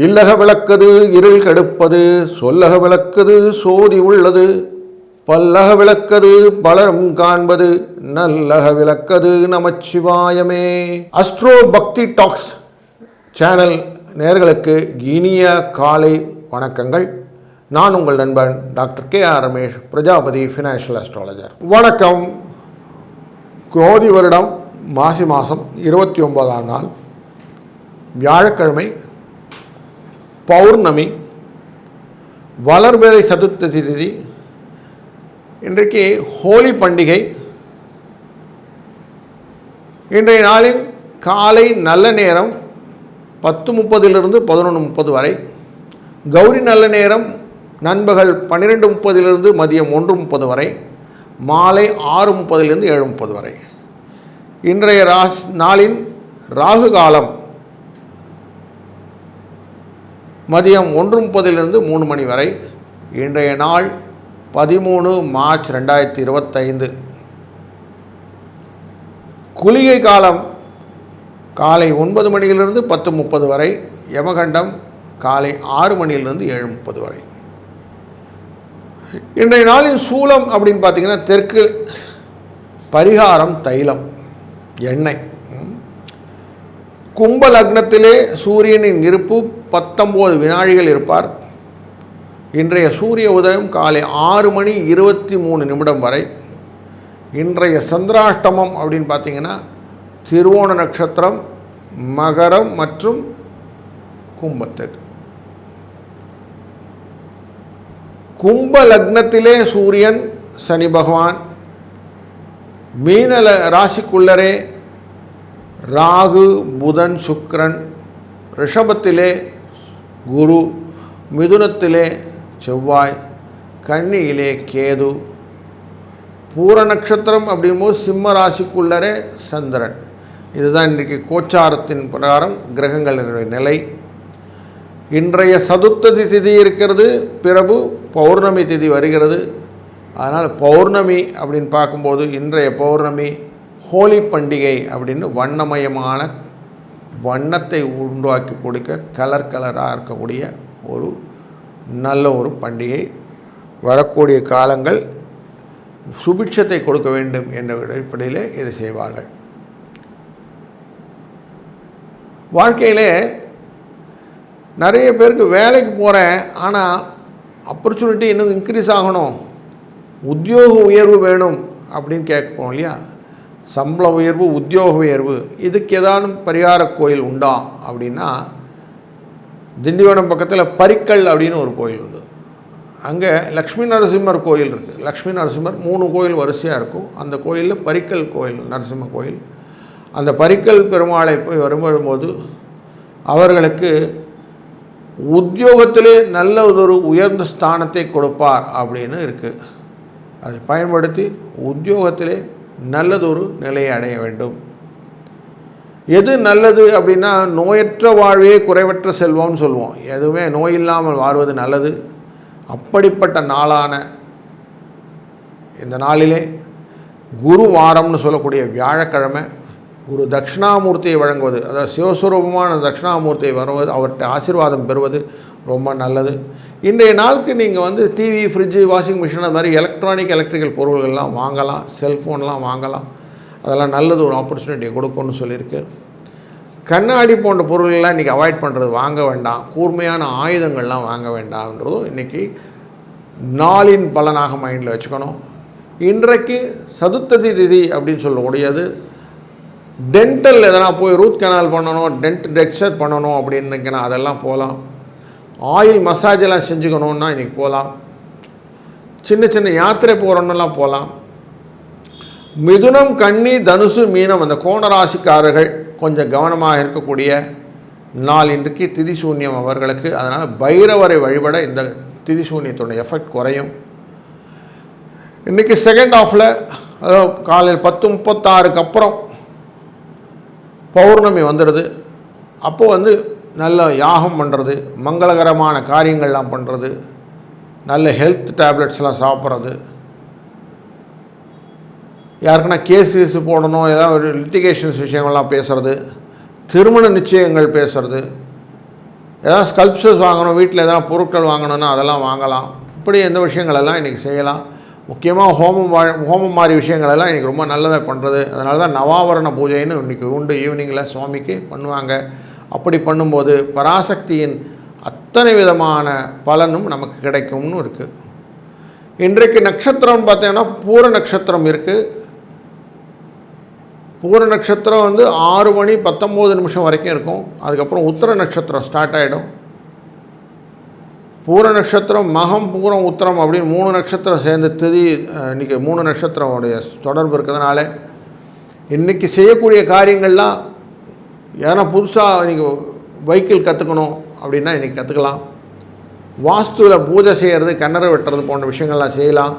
இல்லக விளக்கது இருள் கெடுப்பது, சொல்லக விளக்கது சோதி உள்ளது, பல்லக விளக்கது பலரும் காண்பது, நல்லக விளக்கது நமச்சிவாயமே. அஸ்ட்ரோ பக்தி டாக்ஸ் சேனல் நேயர்களுக்கு இனிய காலை வணக்கங்கள். நான் உங்கள் நண்பன் doctor K.R. Ramesh, Prajapati financial astrologer. வணக்கம். குரோதி வருடம் மாசி மாதம் 29ஆம் நாள் வியாழக்கிழமை, பௌர்ணமி, வளர்பிறை சதுர்த்தசி திதி. இன்றைக்கு ஹோலி பண்டிகை. இன்றைய நாளின் காலை நல்ல நேரம் 10:30 11:30 வரை. கௌரி நல்ல நேரம் நண்பகல் 12:30 மதியம் 1:30 வரை. மாலை 6:30 7:30 வரை. இன்றைய நாளின் ராகு காலம் மதியம் 1:30 3 மணி வரை. இன்றைய நாள் 13 மார்ச் 2025. குளிகை காலம் காலை 9 மணியிலிருந்து 10:30 வரை. யமகண்டம் காலை 6 மணியிலிருந்து 7:30 வரை. இன்றைய நாளின் சூலம் அப்படின்னு பார்த்தீங்கன்னா தெற்கு. பரிகாரம் தைலம், எண்ணெய். கும்ப லக்னத்திலே சூரியனின் இருப்பு 19 வினாடிகள் இருப்பார். இன்றைய சூரிய உதயம் காலை 6:23 வரை. இன்றைய சந்திராஷ்டமம் அப்படின்னு பார்த்தீங்கன்னா திருவோண நட்சத்திரம், மகரம் மற்றும் கும்பத்துக்கு. கும்ப லக்னத்திலே சூரியன் சனி பகவான், மீன ராசிக்குள்ளரே ராகு புதன் சுக்கிரன், ரிஷபத்திலே குரு, மிதுனத்திலே செவ்வாய், கன்னியிலே கேது. பூர நட்சத்திரம் அப்படிங்கும்போது சிம்ம ராசிக்குள்ளரே சந்திரன். இதுதான் இன்றைக்கு கோச்சாரத்தின் பிரகாரம் கிரகங்களுடைய நிலை. இன்றைய சதுர்த்ததி திதி இருக்கிறது, பிறகு பௌர்ணமி திதி வருகிறது. அதனால் பௌர்ணமி அப்படின்னு பார்க்கும்போது இன்றைய பௌர்ணமி ஹோலி பண்டிகை அப்படின்னு வண்ணமயமான வண்ணத்தை உருவாக்கி கொடுக்க கலராக இருக்கக்கூடிய ஒரு நல்ல ஒரு பண்டிகை. வரக்கூடிய காலங்கள் சுபிட்சத்தை கொடுக்க வேண்டும் என்ற அடிப்படையில் இதை செய்வார்கள். வாழ்க்கையில் நிறைய பேருக்கு வேலைக்கு போகிறேன், ஆனால் ஆப்பர்ச்சுனிட்டி இன்னும் இன்க்ரீஸ் ஆகணும், உத்தியோக உயர்வு வேணும் அப்படின்னு கேட்போம் இல்லையா. சம்பள உயர்வு, உத்தியோக உயர்வு, இதுக்கு ஏதாவது பரிகார கோயில் உண்டா அப்படின்னா திண்டிவனம் பக்கத்தில் பரிக்கல் அப்படின்னு ஒரு கோயில் உண்டு. அங்கே லக்ஷ்மி நரசிம்மர் கோயில் இருக்குது. லக்ஷ்மி நரசிம்மர் 3 கோயில் வரிசையாக இருக்கும். அந்த கோயிலில் பரிக்கல் கோயில், நரசிம்ம கோயில். அந்த பரிக்கல் பெருமாளை போய் வரும்போது அவர்களுக்கு உத்தியோகத்திலே நல்ல ஒரு உயர்ந்த ஸ்தானத்தை கொடுப்பார் அப்படின்னு இருக்குது. அதை பயன்படுத்தி உத்தியோகத்திலே நல்லதொரு நிலையை அடைய வேண்டும். எது நல்லது அப்படின்னா நோயற்ற வாழ்வே குறைவற்ற செல்வம்னு சொல்லுவோம். எதுவுமே நோய் இல்லாமல் வாழ்வது நல்லது. அப்படிப்பட்ட நாளான இந்த நாளிலே குரு வாரம்னு சொல்லக்கூடிய வியாழக்கிழமை குரு தட்சிணாமூர்த்தியை வழங்குவது, அதாவது சிவஸ்வரூபமான தட்சிணாமூர்த்தியை வருவது, அவர்கிட்ட ஆசீர்வாதம் பெறுவது ரொம்ப நல்லது. இன்றைய நாளுக்கு நீங்கள் டிவி, ஃப்ரிட்ஜு, வாஷிங் மிஷின், அது மாதிரி எலக்ட்ரிக்கல் பொருள்கள்லாம் வாங்கலாம், செல்ஃபோன்லாம் வாங்கலாம். அதெல்லாம் நல்லது, ஒரு ஆப்பர்ச்சுனிட்டியை கொடுக்கும்னு சொல்லியிருக்கு. கண்ணாடி போன்ற பொருள்கள்லாம் இன்றைக்கி அவாய்ட் பண்ணுறது, வாங்க வேண்டாம். கூர்மையான ஆயுதங்கள்லாம் வாங்க வேண்டாம்ன்றதும் இன்றைக்கி நாளின் பலனாக மைண்டில் வச்சுக்கணும். இன்றைக்கு சதுர்த்ததி திதி அப்படின்னு சொல்லக்கூடியது. டென்டல் எதனா போய் ரூட் கனால் பண்ணணும், டெக்ஸ்சர் பண்ணணும் அப்படின்னுக்கினா அதெல்லாம் போகலாம். ஆயில் மசாஜெல்லாம் செஞ்சுக்கணுன்னா இன்றைக்கி போகலாம். சின்ன யாத்திரை போகிறோன்னெல்லாம் போகலாம். மிதுனம், கன்னி, தனுசு, மீனம் அந்த கோணராசிக்காரர்கள் கொஞ்சம் கவனமாக இருக்கக்கூடிய நாள் இன்றைக்கு. திதிசூன்யம் அவர்களுக்கு. அதனால் பைரவரை வழிபட இந்த திதிசூன்யத்தோட எஃபெக்ட் குறையும். இன்றைக்கி செகண்ட் ஹாஃபில், அதாவது காலையில் 10:36 அப்புறம் பௌர்ணமி வந்துடுது. அப்போது நல்ல யாகம் பண்ணுறது, மங்களகரமான காரியங்கள்லாம் பண்ணுறது, நல்ல ஹெல்த் டேப்லெட்ஸ்லாம் சாப்பிட்றது, யாருக்குன்னா கேஸ் போடணும், ஏதாவது ஒரு லிட்டிகேஷன்ஸ் விஷயங்கள்லாம் பேசுகிறது, திருமண நிச்சயங்கள் பேசுகிறது, ஏதாவது ஸ்கல்ப்சர்ஸ் வாங்கணும், வீட்டில் எதனா பொருட்கள் வாங்கணுன்னா அதெல்லாம் வாங்கலாம். இப்படி எந்த விஷயங்களெல்லாம் இன்றைக்கி செய்யலாம். முக்கியமாக ஹோமம் மாதிரி விஷயங்களெல்லாம் இன்றைக்கி ரொம்ப நல்லதாக பண்ணுறது. அதனால தான் நவாவரண பூஜைன்னு இன்றைக்கி உண்டு, ஈவினிங்கில் சுவாமிக்கு பண்ணுவாங்க. அப்படி பண்ணும்போது பராசக்தியின் அத்தனை விதமான பலனும் நமக்கு கிடைக்கும்னு இருக்குது. இன்றைக்கு நட்சத்திரம்னு பார்த்தீங்கன்னா பூர நட்சத்திரம் இருக்குது. பூர நட்சத்திரம் வந்து 6 மணி 19 நிமிஷம் வரைக்கும் இருக்கும். அதுக்கப்புறம் உத்திர நட்சத்திரம் ஸ்டார்ட் ஆகிடும். பூர நட்சத்திரம், மகம், பூரம், உத்திரம் அப்படின்னு 3 நட்சத்திரம் சேர்ந்து திதி இன்றைக்கி 3 நட்சத்திரமுடைய தொடர்பு இருக்கிறதுனால இன்றைக்கி செய்யக்கூடிய காரியங்கள்லாம் ஏன்னா புதுசாக இன்றைக்கி வெஹிக்கிள் கற்றுக்கணும் அப்படின்னா இன்றைக்கி கற்றுக்கலாம். வாஸ்துவில் பூஜை செய்கிறது, கிணறு வெட்டுறது போன்ற விஷயங்கள்லாம் செய்யலாம்.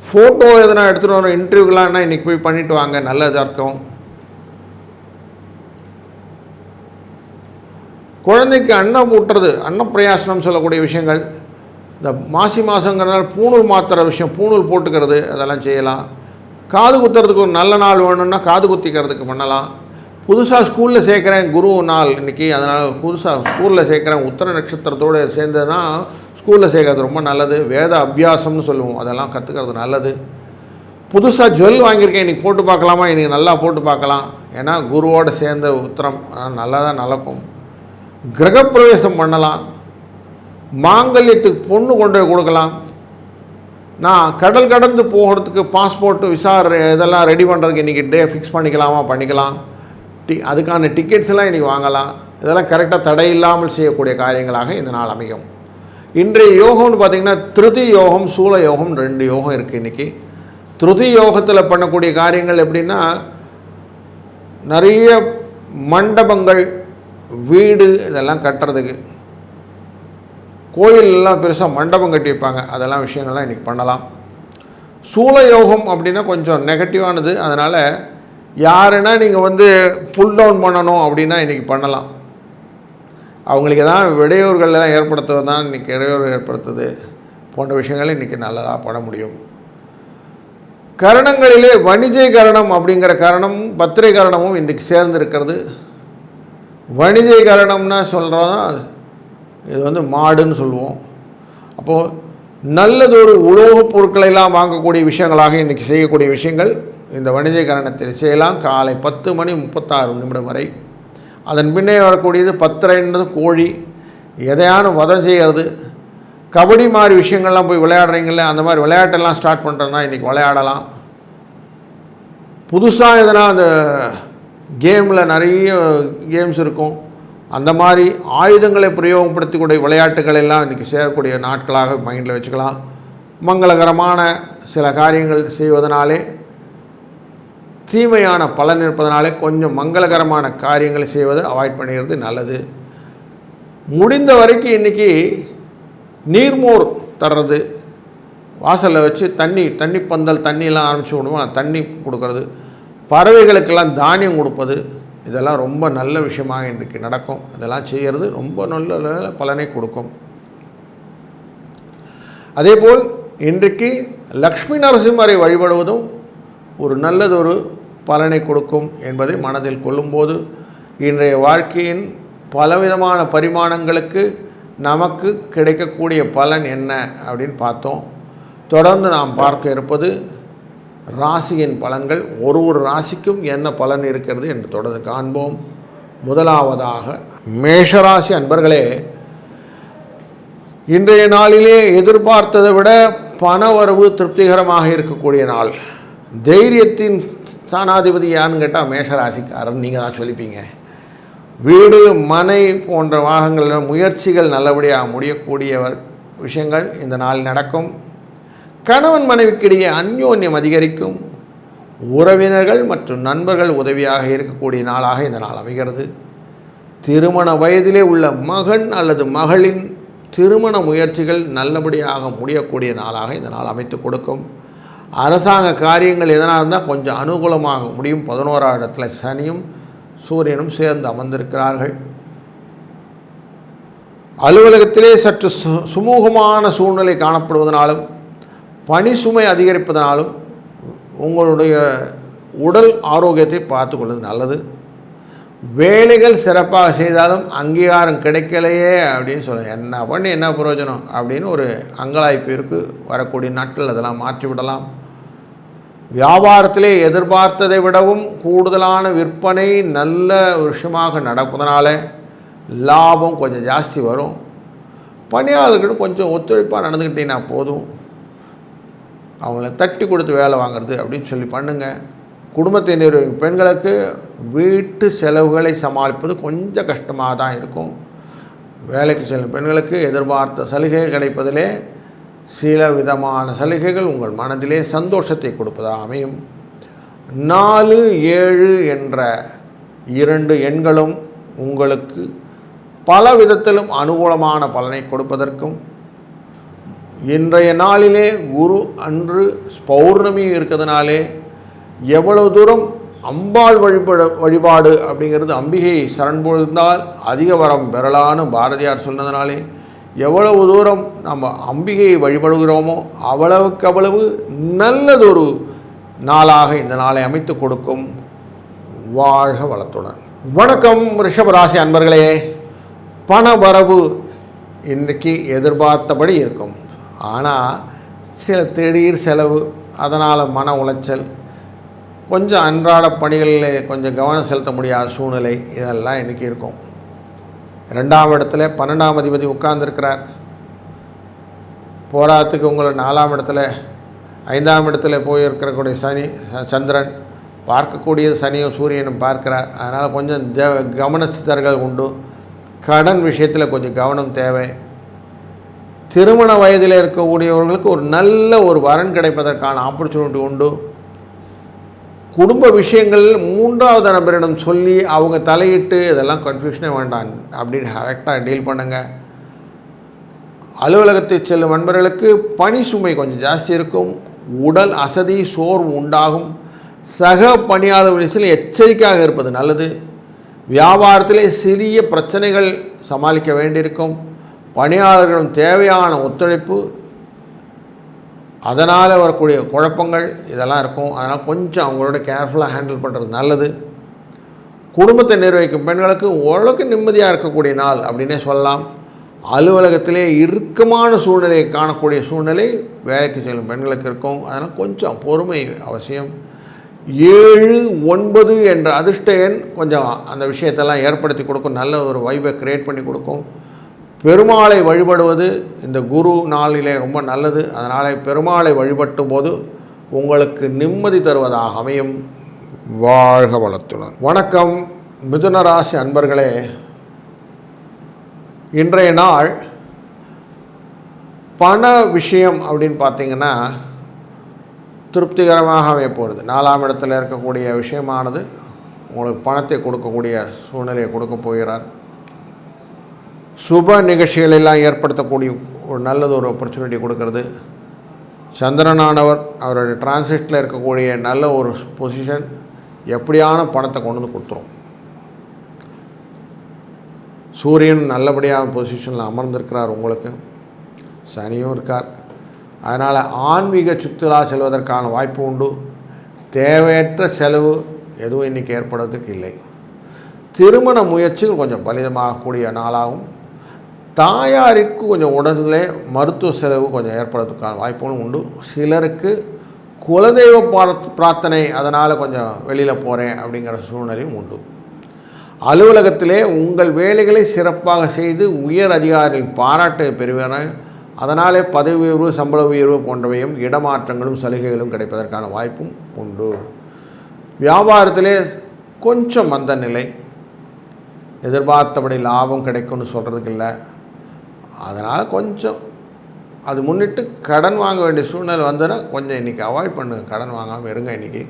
ஃபோட்டோ எதனா எடுத்துகிட்டு வரோம் இன்டர்வியூக்கெலாம்னா இன்றைக்கி போய் பண்ணிவிட்டு வாங்க, நல்லதாக இருக்கும். குழந்தைக்கு அன்னம் ஊட்டுறது, அன்னப்பிரயாசனம் சொல்லக்கூடிய விஷயங்கள், இந்த மாசி மாதங்கிறனால பூணூல் மாற்றுற விஷயம், பூணூல் போட்டுக்கிறது, அதெல்லாம் செய்யலாம். காது குத்துறதுக்கு ஒரு நல்ல நாள் வேணும்னா காது குத்திக்கிறதுக்கு பண்ணலாம். புதுசாக ஸ்கூலில் சேர்க்குறேன், குரு நாள் இன்றைக்கி, அதனால் புதுசாக ஸ்கூலில் சேர்க்குறேன், உத்திர நட்சத்திரத்தோடு சேர்ந்ததுன்னா ஸ்கூலில் சேர்க்கறது ரொம்ப நல்லது. வேத அபியாசம்னு சொல்லுவோம், அதெல்லாம் கற்றுக்கிறது நல்லது. புதுசாக ஜுவல் வாங்கியிருக்கேன், இன்றைக்கி போட்டு பார்க்கலாமா, இன்றைக்கி நல்லா போட்டு பார்க்கலாம். ஏன்னா குருவோடு சேர்ந்த உத்திரம் நல்லா தான் நடக்கும். கிரகப்பிரவேசம் பண்ணலாம். மாங்கல்யத்துக்கு பொண்ணு கொண்டு போய் கொடுக்கலாம். நான் கடல் கடந்து போகிறதுக்கு பாஸ்போர்ட்டு, விசா இதெல்லாம் ரெடி பண்ணுறதுக்கு இன்றைக்கி டே ஃபிக்ஸ் பண்ணிக்கலாமா, பண்ணிக்கலாம். அதுக்கான டிக்கெட்ஸ் எல்லாம் இன்றைக்கி வாங்கலாம். இதெல்லாம் கரெக்டாக தடை இல்லாமல் செய்யக்கூடிய காரியங்களாக இந்த நாள் அமையும். இன்றைய யோகம்னு பார்த்திங்கன்னா திருதி யோகம், சூல யோகம், 2 யோகம் இருக்குது இன்றைக்கி. திருதி யோகத்தில் பண்ணக்கூடிய காரியங்கள் எப்படின்னா, நிறைய மண்டபங்கள், வீடு இதெல்லாம் கட்டுறதுக்கு, கோயிலெல்லாம் பெருசாக மண்டபம் கட்டி வைப்பாங்க, அதெல்லாம் விஷயங்கள்லாம் இன்றைக்கி பண்ணலாம். சூல யோகம் அப்படின்னா கொஞ்சம் நெகட்டிவானது. அதனால் யாருன்னா நீங்கள் வந்து புல் டவுன் பண்ணணும் அப்படின்னா இன்றைக்கி பண்ணலாம். அவங்களுக்கு எதாவது இடையூறுகள்லாம் ஏற்படுத்துவது தான் இன்றைக்கி இடையூறு ஏற்படுத்துது போன்ற விஷயங்களை இன்றைக்கி நல்லதாக பண்ண முடியும். கரணங்களிலே வணிஜை கரணம் அப்படிங்கிற கரணம், பத்திரை கரணமும் இன்றைக்கி சேர்ந்துருக்கிறது. வணிஜை கரணம்னா சொல்கிறோன்னா இது வந்து மாடுன்னு சொல்லுவோம். அப்போது நல்லதொரு உலோகப் பொருட்களெல்லாம் வாங்கக்கூடிய விஷயங்களாக இன்றைக்கி செய்யக்கூடிய விஷயங்கள் இந்த வணிஜை கரணத்தில் செய்யலாம். காலை 10 மணி 36 நிமிடம் வரை. அதன் பின்னே வரக்கூடியது பத்திரைன்றது கோழி, எதையான வதம் செய்கிறது, கபடி மாதிரி விஷயங்கள்லாம் போய் விளையாடுறீங்களே, அந்த மாதிரி விளையாட்டெல்லாம் ஸ்டார்ட் பண்ணுறதுனா இன்றைக்கி விளையாடலாம். புதுசாக எதனா அந்த கேமில் நிறைய கேம்ஸ் இருக்கும், அந்த மாதிரி ஆயுதங்களை பிரயோகப்படுத்தக்கூடிய விளையாட்டுகள் எல்லாம் இன்றைக்கி செய்யக்கூடிய நாட்களாக மைண்டில் வச்சுக்கலாம். மங்களகரமான சில காரியங்கள் செய்வதனாலே, தீமையான பலன் இருப்பதனாலே கொஞ்சம் மங்களகரமான காரியங்களை செய்வதை அவாய்ட் பண்ணிக்கிறது நல்லது. முடிந்த வரைக்கும் இன்றைக்கி நீர்மோர் தர்றது, வாசலில் வச்சு தண்ணி பந்தல் தண்ணியெல்லாம் ஆரம்பித்து விடுவோம், தண்ணி கொடுக்கறது, பறவைகளுக்கெல்லாம் தானியம் கொடுப்பது, இதெல்லாம் ரொம்ப நல்ல விஷயமாக இன்றைக்கு நடக்கும். அதெல்லாம் செய்கிறது ரொம்ப நல்ல பலனை கொடுக்கும். அதேபோல் இன்றைக்கு லக்ஷ்மி நரசிம்மரை வழிபடுவதும் ஒரு நல்லதொரு பலனை கொடுக்கும் என்பதை மனதில் கொள்ளும்போது இன்றைய வாழ்க்கையின் பலவிதமான பரிமாணங்களுக்கு நமக்கு கிடைக்கக்கூடிய பலன் என்ன அப்படின்னு பார்த்தோம். தொடர்ந்து நாம் பார்க்க இருப்பது ராசியின் பலன்கள். ஒரு ராசிக்கும் என்ன பலன் இருக்கிறது என்று தொடர்ந்து காண்போம். முதலாவதாக மேஷராசி அன்பர்களே, இன்றைய நாளிலே எதிர்பார்த்ததை விட பணவரவு திருப்திகரமாக இருக்கக்கூடிய நாள். தைரியத்தின் ஸ்தானாதிபதி யாருன்னு கேட்டால் மேஷராசிக்காரன் நீங்கள் தான் சொல்லிப்பீங்க. வீடு, மனை போன்ற வாகனங்களில் முயற்சிகள் நல்லபடியாக முடியக்கூடியவர் விஷயங்கள் இந்த நாள் நடக்கும். கணவன் மனைவிக்கிடையே அந்யோன்யம் அதிகரிக்கும். உறவினர்கள் மற்றும் நண்பர்கள் உதவியாக இருக்கக்கூடிய நாளாக இந்த நாள் அமைகிறது. திருமண வயதிலே உள்ள மகன் அல்லது மகளின் திருமண முயற்சிகள் நல்லபடியாக முடியக்கூடிய நாளாக இந்த நாள் அமைத்து கொடுக்கும். அரசாங்க காரியங்கள் எதனால் இருந்தால் கொஞ்சம் அனுகூலமாக முடியும். 11ஆம் இடத்துல சனியும் சூரியனும் சேர்ந்து அமர்ந்திருக்கிறார்கள். அலுவலகத்திலே சற்று சுமூகமான சூழ்நிலை காணப்படுவதனாலும் பணி சுமை அதிகரிப்பதனாலும் உங்களுடைய உடல் ஆரோக்கியத்தை பார்த்து கொள்வது நல்லது. வேலைகள் சிறப்பாக செய்தாலும் அங்கீகாரம் கிடைக்கலையே அப்படின்னு சொல்ல என்ன பண்ணி என்ன பிரயோஜனம் அப்படின்னு ஒரு அங்கலாய்ப்பு இருக்குது. வரக்கூடிய நாட்கள் அதெல்லாம் மாற்றிவிடலாம். வியாபாரத்திலே எதிர்பார்த்ததை விடவும் கூடுதலான விற்பனை நல்ல விஷயமாக நடப்பதனால லாபம் கொஞ்சம் ஜாஸ்தி வரும். பணியாளர்களும் கொஞ்சம் ஒத்துழைப்பாக நடந்துக்கிட்டீங்கன்னா போதும். அவங்கள தட்டி கொடுத்து வேலை வாங்குறது அப்படின்னு சொல்லி பண்ணுங்கள். குடும்பத்தை நிர்வகிக்கும் பெண்களுக்கு வீட்டு செலவுகளை சமாளிப்பது கொஞ்சம் கஷ்டமாக தான் இருக்கும். வேலைக்கு செல்லும் பெண்களுக்கு எதிர்பார்த்த சலுகைகள் கிடைப்பதிலே சில விதமான சலுகைகள் உங்கள் மனதிலே சந்தோஷத்தை கொடுப்பதாக அமையும். 4, 7 என்ற 2 எண்களும் உங்களுக்கு பல விதத்திலும் அனுகூலமான பலனை கொடுப்பதற்கும், இன்றைய நாளிலே குரு அன்று பௌர்ணமி இருக்கிறதுனாலே எவ்வளவு தூரம் அம்பாள் வழிபாடு அப்படிங்கிறது அம்பிகை சரண்பொழுந்தால் அதிக வரம் பெறலான்னு பாரதியார் சொன்னதுனாலே எவ்வளவு தூரம் நம்ம அம்பிகையை வழிபடுகிறோமோ அவ்வளவுக்கு அவ்வளவு நல்லதொரு நாளாக இந்த நாளை அமைத்து கொடுக்கும். வாழ்க வளத்துடன். வணக்கம் ரிஷபராசி அன்பர்களே. பண வரவு இன்றைக்கு எதிர்பார்த்தபடி இருக்கும். ஆனால் சில திடீர் செலவு, அதனால் மன உளைச்சல், கொஞ்சம் அன்றாட பணிகளில் கொஞ்சம் கவனம் செலுத்த முடியாத சூழ்நிலை, இதெல்லாம் இன்றைக்கி இருக்கும். 2ஆம் இடத்துல 12ஆம் அதிபதி உட்கார்ந்துருக்கிறார். போராத்துக்கு உங்களை 4ஆம் இடத்துல 5ஆம் இடத்துல போயிருக்கிறக்கூடிய சந்திரன் பார்க்கக்கூடியது சனியும் சூரியனும் பார்க்கிறார். அதனால் கொஞ்சம் கவன சிதறல்கள் உண்டு. கடன் விஷயத்தில் கொஞ்சம் கவனம் தேவை. திருமண வயதில் இருக்கக்கூடியவர்களுக்கு ஒரு நல்ல ஒரு வரன் கிடைப்பதற்கான ஆப்பர்ச்சுனிட்டி உண்டு. குடும்ப விஷயங்களில் 3வது நபரிடம் சொல்லி அவங்க தலையிட்டு இதெல்லாம் கன்ஃபியூஷனே வேண்டாம் அப்படின்னு கரெக்டாக டீல் பண்ணுங்கள். அலுவலகத்தை செல்லும் நண்பர்களுக்கு பணி சுமை கொஞ்சம் ஜாஸ்தி இருக்கும். உடல் அசதி சோர்வு உண்டாகும். சக பணியாளர் விஷயத்தில் எச்சரிக்கையாக இருப்பது நல்லது. வியாபாரத்திலே சிறிய பிரச்சனைகள் சமாளிக்க வேண்டியிருக்கும். பணியாளர்களிடம் தேவையான ஒத்துழைப்பு, அதனால் வரக்கூடிய குழப்பங்கள் இதெல்லாம் இருக்கும். அதனால் கொஞ்சம் அவங்களோட கேர்ஃபுல்லாக ஹேண்டில் பண்ணுறது நல்லது. குடும்பத்தை நிர்வகிக்கும் பெண்களுக்கு ஓரளவுக்கு நிம்மதியாக இருக்கக்கூடிய நாள் அப்படின்னே சொல்லலாம். அலுவலகத்திலே இறுக்கமான சூழ்நிலையை காணக்கூடிய சூழ்நிலை வேலைக்கு செல்லும் பெண்களுக்கு இருக்கும். அதனால் கொஞ்சம் பொறுமை அவசியம். 7, 9 என்ற அதிர்ஷ்ட எண் கொஞ்சம் அந்த விஷயத்தெல்லாம் ஏற்படுத்தி கொடுக்கும். நல்ல ஒரு வைபை க்ரியேட் பண்ணி கொடுக்கும். பெருமாளை வழிபடுவது இந்த குரு நாளிலே ரொம்ப நல்லது. அதனால் பெருமாளை வழிபட்டும் போது உங்களுக்கு நிம்மதி தருவதாக அமையும். வாழ்க வளத்துடன். வணக்கம் மிதுன ராசி அன்பர்களே. இன்றைய நாள் பண விஷயம் அப்படின்னு பார்த்திங்கன்னா திருப்திகரமாக அமைய போகிறது. 4ஆம் இடத்தில் இருக்கக்கூடிய விஷயமானது உங்களுக்கு பணத்தை கொடுக்கக்கூடிய சூழ்நிலையை கொடுக்க போகிறார். சுப நிகழ்ச்சிகளெல்லாம் ஏற்படுத்தக்கூடிய ஒரு நல்லது ஒரு ஆப்பர்ச்சுனிட்டி கொடுக்கறது. சந்திரனானவர் அவருடைய டிரான்சிட்டில் இருக்கக்கூடிய நல்ல ஒரு பொசிஷன் எப்படியான பணத்தை கொண்டு வந்து கொடுத்துரும். சூரியன் நல்லபடியாக பொசிஷனில் அமர்ந்திருக்கிறார். உங்களுக்கு சனியும் இருக்கார். அதனால் ஆன்மீக சுற்றுலா செல்வதற்கான வாய்ப்பு உண்டு. தேவையற்ற செலவு எதுவும் இன்றைக்கி ஏற்படுவதற்கு இல்லை. திருமண முயற்சிகள் கொஞ்சம் பலிதமாகக்கூடிய நாளாகும். தாயாருக்கு கொஞ்சம் உடலிலே மருத்துவ செலவு கொஞ்சம் ஏற்படுறதுக்கான வாய்ப்புகளும் உண்டு. சிலருக்கு குலதெய்வ பிரார்த்தனை, அதனால் கொஞ்சம் வெளியில் போகிறேன் அப்படிங்கிற சூழ்நிலையும் உண்டு. அலுவலகத்திலே உங்கள் வேலைகளை சிறப்பாக செய்து உயர் அதிகாரிகளின் பாராட்டை பெறுவன. அதனாலே பதவி உயர்வு, சம்பள உயர்வு போன்றவையும் இடமாற்றங்களும் சலுகைகளும் கிடைப்பதற்கான வாய்ப்பும் உண்டு. வியாபாரத்திலே கொஞ்சம் மந்த நிலை, எதிர்பார்த்தபடி லாபம் கிடைக்கும்னு சொல்கிறதுக்கு இல்லை. அதனால் கொஞ்சம் அது முன்னிட்டு கடன் வாங்க வேண்டிய சூழ்நிலை வந்ததுன்னா கொஞ்சம் இன்றைக்கி அவாய்ட் பண்ணுங்கள். கடன் வாங்காமல் இருங்க. இன்றைக்கி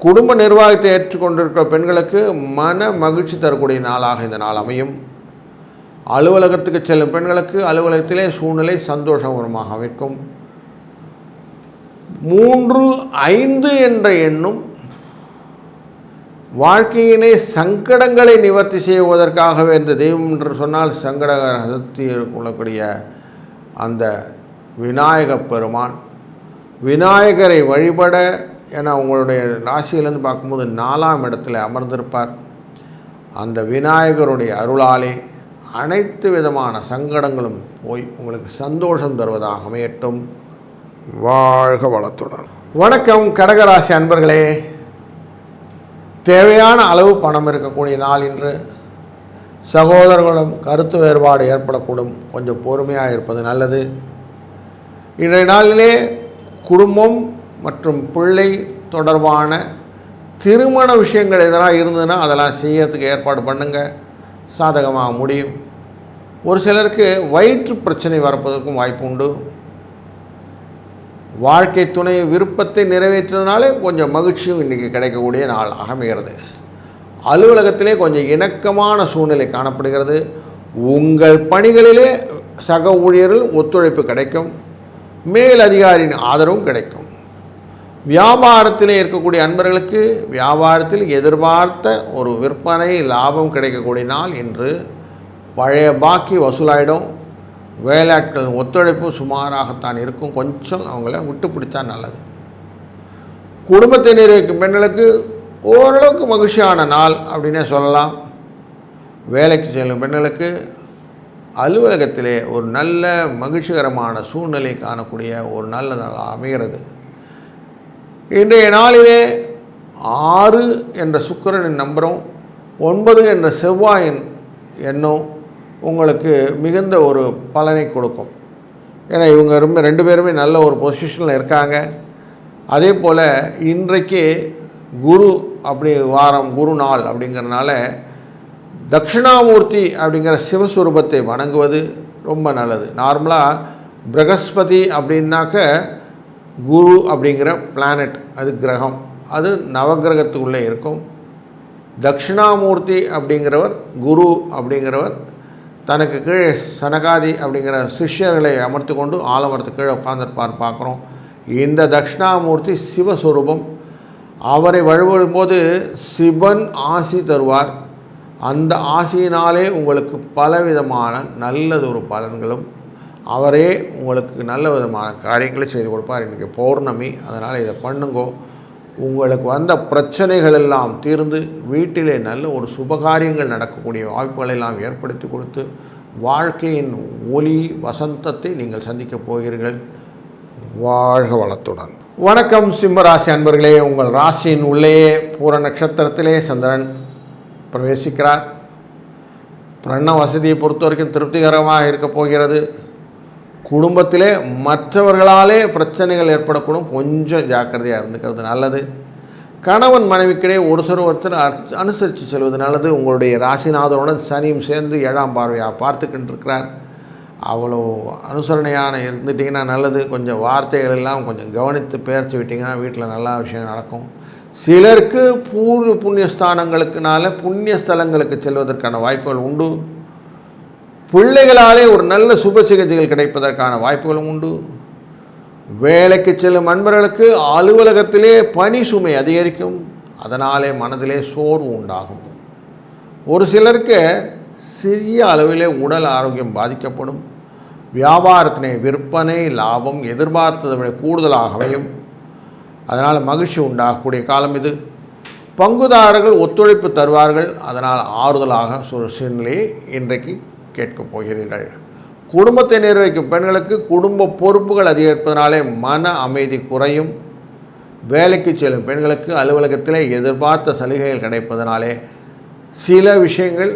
குடும்ப நிர்வாகத்தை ஏற்றுக்கொண்டிருக்கிற பெண்களுக்கு மன மகிழ்ச்சி தரக்கூடிய நாளாக இந்த நாள் அமையும். அலுவலகத்துக்கு செல்லும் பெண்களுக்கு அலுவலகத்திலே சூழ்நிலை சந்தோஷகரமாக அமைக்கும். 3, 5 என்ற எண்ணும் வாழ்க்கையினை சங்கடங்களை நிவர்த்தி செய்வதற்காகவே இந்த தெய்வம் என்று சொன்னால் சங்கடகரத்தை கொள்ளக்கூடிய அந்த விநாயக பெருமான். விநாயகரை வழிபட, ஏன்னா உங்களுடைய ராசியிலேருந்து பார்க்கும்போது 4ஆம் இடத்துல அமர்ந்திருப்பார். அந்த விநாயகருடைய அருளாலே அனைத்து விதமான சங்கடங்களும் போய் உங்களுக்கு சந்தோஷம் தருவதாக அமையட்டும். வாழ்க வளத்துடன். வணக்கம் கடகராசி அன்பர்களே. தேவையான அளவு பணம் இருக்கக்கூடிய நாள் இன்று. சகோதரர்களும் கருத்து வேறுபாடு ஏற்படக்கூடும், கொஞ்சம் பொறுமையாக இருப்பது நல்லது. இன்றைய நாளிலே குடும்பம் மற்றும் பிள்ளை தொடர்பான திருமண விஷயங்கள் எதனால் இருந்ததுன்னா அதெல்லாம் செய்யறதுக்கு ஏற்பாடு பண்ணுங்கள், சாதகமாக முடியும். ஒரு சிலருக்கு வயிற்று பிரச்சனை வரப்பதற்கும் வாய்ப்பு உண்டு. வாழ்க்கை துணை விருப்பத்தை நிறைவேற்றினாலே கொஞ்சம் மகிழ்ச்சியும் இன்றைக்கி கிடைக்கக்கூடிய நாள் அமைகிறது. அலுவலகத்திலே கொஞ்சம் இணக்கமான சூழ்நிலை காணப்படுகிறது. உங்கள் பணிகளிலே சக ஊழியர்கள் ஒத்துழைப்பு கிடைக்கும், மேல் அதிகாரியின் ஆதரவும் கிடைக்கும். வியாபாரத்திலே இருக்கக்கூடிய அன்பர்களுக்கு வியாபாரத்தில் எதிர்பார்த்த ஒரு விற்பனை லாபம் கிடைக்கக்கூடிய நாள் இன்று. பழைய பாக்கி வசூலாயிடும். வேலையாட்கள் ஒத்துழைப்பு சுமாராகத்தான் இருக்கும், கொஞ்சம் அவங்கள விட்டு பிடித்தா நல்லது. குடும்பத்தை நிர்வகிக்கும் பெண்களுக்கு ஓரளவுக்கு மகிழ்ச்சியான நாள் அப்படின்னே சொல்லலாம். வேலைக்கு செல்லும் பெண்களுக்கு அலுவலகத்திலே ஒரு நல்ல மகிழ்ச்சிகரமான சூழ்நிலை காணக்கூடிய ஒரு நல்ல நாள் அமைகிறது. இன்றைய நாளிலே 6 என்ற சுக்கிரனின் நம்பரும் 9 என்ற செவ்வாயின் எண்ணும் உங்களுக்கு மிகுந்த ஒரு பலனை கொடுக்கும். ஏன்னா இவங்க ரொம்ப 2 பேருமே நல்ல ஒரு பொசிஷனில் இருக்காங்க. அதே போல் இன்றைக்கு குரு அப்படி வாரம் குரு நாள் அப்படிங்கிறனால தட்சிணாமூர்த்தி அப்படிங்கிற சிவஸ்வரூபத்தை வணங்குவது ரொம்ப நல்லது. நார்மலாக பிரகஸ்பதி அப்படின்னாக்க குரு அப்படிங்கிற பிளானட், அது கிரகம், அது நவகிரகத்துக்குள்ளே இருக்கும். தட்சிணாமூர்த்தி அப்படிங்கிறவர், குரு அப்படிங்கிறவர் தனக்கு கீழே சனகாதி அப்படிங்கிற சிஷ்யர்களை அமர்த்து கொண்டு ஆலமரத்துக்கு கீழே உட்கார்ந்துருப்பார் பார்க்குறோம். இந்த தட்சிணாமூர்த்தி சிவஸ்வரூபம். அவரை வழிபடும்போது சிவன் ஆசி தருவார். அந்த ஆசியினாலே உங்களுக்கு பலவிதமான நல்லதொரு பலன்களும், அவரே உங்களுக்கு நல்ல விதமான காரியங்களை செய்து கொடுப்பார். இன்றைக்கி பௌர்ணமி, அதனால் இதை பண்ணுங்கோ. உங்களுக்கு வந்த பிரச்சனைகள் எல்லாம் தீர்ந்து வீட்டிலே நல்ல ஒரு சுபகாரியங்கள் நடக்கக்கூடிய வாய்ப்புகளை எல்லாம் ஏற்படுத்தி கொடுத்து வாழ்க்கையின் ஒளி வசந்தத்தை நீங்கள் சந்திக்கப் போகிறீர்கள். வாழ்க வளத்துடன். வணக்கம் சிம்மராசி அன்பர்களே. உங்கள் ராசியின் உள்ளேயே பூர நட்சத்திரத்திலே சந்திரன் பிரவேசிக்கிறார். பிரண வசதியை பொறுத்த வரைக்கும் திருப்திகரமாக இருக்கப் போகிறது. குடும்பத்திலே மற்றவர்களாலே பிரச்சனைகள் ஏற்படக்கூடும், கொஞ்சம் ஜாக்கிரதையாக இருந்துக்கிறது நல்லது. கணவன் மனைவிக்கிடையே ஒருத்தர் அனுசரித்து செல்வது நல்லது. உங்களுடைய ராசிநாதனுடன் சனியும் சேர்ந்து 7ஆம் பார்வையாக பார்த்துக்கிட்டு இருக்கிறார். அவ்வளோ அனுசரணையான இருந்துட்டிங்கன்னா நல்லது. கொஞ்சம் வார்த்தைகள் எல்லாம் கொஞ்சம் கவனித்து பெயர்த்து விட்டிங்கன்னா வீட்டில் நல்ல விஷயம் நடக்கும். சிலருக்கு பூர்வ புண்ணியஸ்தானங்களுக்குனால புண்ணிய ஸ்தலங்களுக்கு செல்வதற்கான வாய்ப்புகள் உண்டு. பிள்ளைகளாலே ஒரு நல்ல சுப சிகிச்சைகள் கிடைப்பதற்கான வாய்ப்புகளும் உண்டு. வேலைக்கு செல்லும் அன்பர்களுக்கு அலுவலகத்திலே பணி சுமை அதிகரிக்கும், அதனாலே மனதிலே சோர்வு உண்டாகும். ஒரு சிலருக்கு சிறிய அளவிலே உடல் ஆரோக்கியம் பாதிக்கப்படும். வியாபாரத்தினை விற்பனை லாபம் எதிர்பார்த்ததை விட கூடுதலாக அமையும், அதனால் மகிழ்ச்சி உண்டாகக்கூடிய காலம் இது. பங்குதாரர்கள் ஒத்துழைப்பு தருவார்கள், அதனால் ஆறுதலாக சூழ்நிலையை இன்றைக்கு கேட்கப் போகிறீர்கள். குடும்பத்தை நிர்வகிக்கும் பெண்களுக்கு குடும்ப பொறுப்புகள் அதிகரிப்பதனாலே மன அமைதி குறையும். வேலைக்கு செல்லும் பெண்களுக்கு அலுவலகத்திலே எதிர்பார்த்த சலுகைகள் கிடைப்பதனாலே சில விஷயங்கள்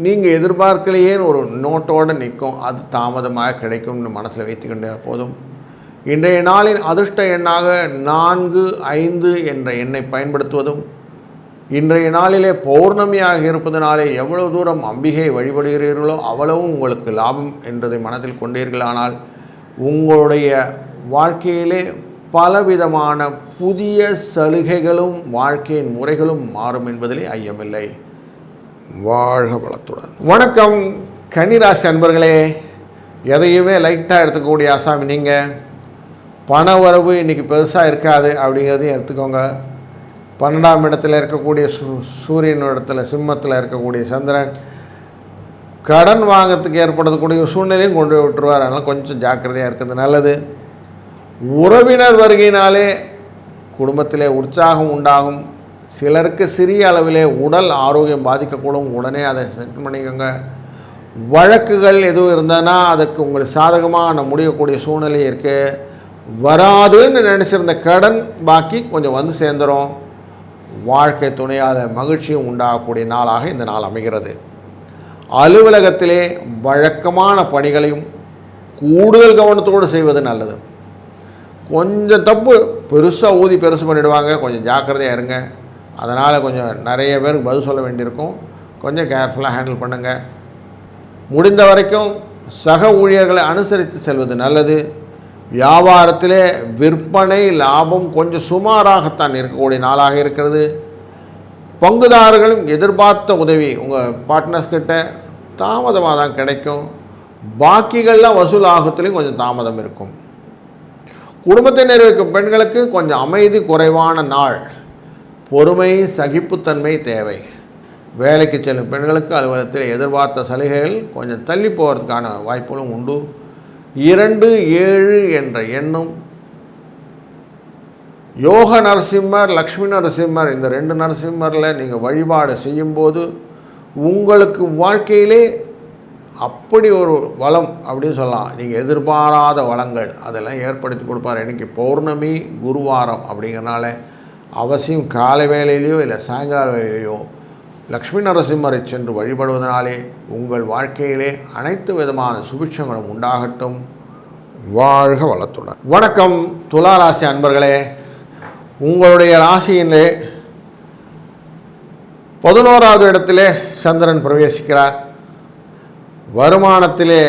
நீங்கள் எதிர்பார்க்கலையே ஒரு நோட்டோடு நிற்கும், அது தாமதமாக கிடைக்கும்னு மனசில் வைத்துக்கொண்டே போதும். இன்றைய நாளின் அதிர்ஷ்ட எண்ணாக 4, 5 என்ற எண்ணை பயன்படுத்துவதும், இன்றைய நாளிலே பௌர்ணமியாக இருப்பதனாலே எவ்வளவு தூரம் அம்பிகை வழிபடுகிறீர்களோ அவ்வளவும் உங்களுக்கு லாபம் என்பதை மனதில் கொண்டீர்களானால் உங்களுடைய வாழ்க்கையிலே பலவிதமான புதிய சலுகைகளும் வாழ்க்கையின் முறைகளும் மாறும் என்பதிலே ஐயமில்லை. வாழ்க வளத்துடன். வணக்கம் கன்னிராசி அன்பர்களே. எதையுமே லைட்டாக எடுத்துக்கக்கூடிய ஆசாமி நீங்கள். பண வரவு இன்றைக்கி பெருசாக இருக்காது அப்படிங்கிறதையும் எடுத்துக்கோங்க. 12ஆம் இடத்துல இருக்கக்கூடிய சூரியன் இடத்துல சிம்மத்தில் இருக்கக்கூடிய சந்திரன் கடன் வாங்கிறதுக்கு ஏற்படக்கூடிய சூழ்நிலையும் கொண்டு போய் விட்டுருவார். அதனால் கொஞ்சம் ஜாக்கிரதையாக இருக்கிறது நல்லது. உறவினர் வருகையினாலே குடும்பத்திலே உற்சாகம் உண்டாகும். சிலருக்கு சிறிய அளவிலே உடல் ஆரோக்கியம் பாதிக்கக்கூடும். உடனே அதை செட் பண்ணிக்கோங்க. வழக்குகள் எதுவும் இருந்ததுன்னா அதற்கு உங்களுக்கு சாதகமாக முடியக்கூடிய சூழ்நிலை இருக்குது. வராதுன்னு நினச்சிருந்த கடன் பாக்கி கொஞ்சம் வந்து சேர்ந்துடும். வாழ்க்கை துணையாத மகிழ்ச்சியும் உண்டாகக்கூடிய நாளாக இந்த நாள் அமைகிறது. அலுவலகத்திலே வழக்கமான பணிகளையும் கூடுதல் கவனத்தோடு செய்வது நல்லது. கொஞ்சம் தப்பு பெருசாக ஊதி பெருசு பண்ணிவிடுவாங்க, கொஞ்சம் ஜாக்கிரதையாக இருங்க. அதனால் கொஞ்சம் நிறைய பேருக்கு பதில் சொல்ல வேண்டியிருக்கும். கொஞ்சம் கேர்ஃபுல்லாக ஹேண்டில் பண்ணுங்கள். முடிந்த வரைக்கும் சக ஊழியர்களை அனுசரித்து செல்வது நல்லது. வியாபாரத்திலே விற்பனை லாபம் கொஞ்சம் சுமாராகத்தான் இருக்கக்கூடிய நாளாக இருக்கிறது. பங்குதாரர்களும் எதிர்பார்த்த உதவி உங்கள் பார்ட்னர்ஸ்கிட்ட தாமதமாக தான் கிடைக்கும். பாக்கிகள்லாம் வசூல் ஆகத்துலேயும் கொஞ்சம் தாமதம் இருக்கும். குடும்பத்தை நிறைவேற்றும் பெண்களுக்கு கொஞ்சம் அமைதி குறைவான நாள். பொறுமை சகிப்புத்தன்மை தேவை. வேலைக்கு செல்லும் பெண்களுக்கு அலுவலகத்தில் எதிர்பார்த்த சலுகைகள் கொஞ்சம் தள்ளி போகிறதுக்கான வாய்ப்புகளும் உண்டு. 2, 7 என்ற எண்ணும் யோக நரசிம்மர் லக்ஷ்மி நரசிம்மர் இந்த 2 நரசிம்மரில் நீங்கள் வழிபாடு செய்யும்போது உங்களுக்கு வாழ்க்கையிலே அப்படி ஒரு வளம் அப்படின்னு சொல்லலாம். நீங்கள் எதிர்பாராத வளங்கள் அதெல்லாம் ஏற்படுத்தி கொடுப்பார். இன்றைக்கி பௌர்ணமி குருவாரம் அப்படிங்கிறனால அவசியம் காலை வேளையிலையோ இல்லை சாயங்கால வேளையிலையோ லக்ஷ்மி நரசிம்மரை சென்று வழிபடுவதனாலே உங்கள் வாழ்க்கையிலே அனைத்து விதமான சுபிட்சங்களும் உண்டாகட்டும். வாழ்க வளத்துடன். வணக்கம் துலா ராசி அன்பர்களே. உங்களுடைய ராசியிலே 11வது இடத்திலே சந்திரன் பிரவேசிக்கிறார். வருமானத்திலே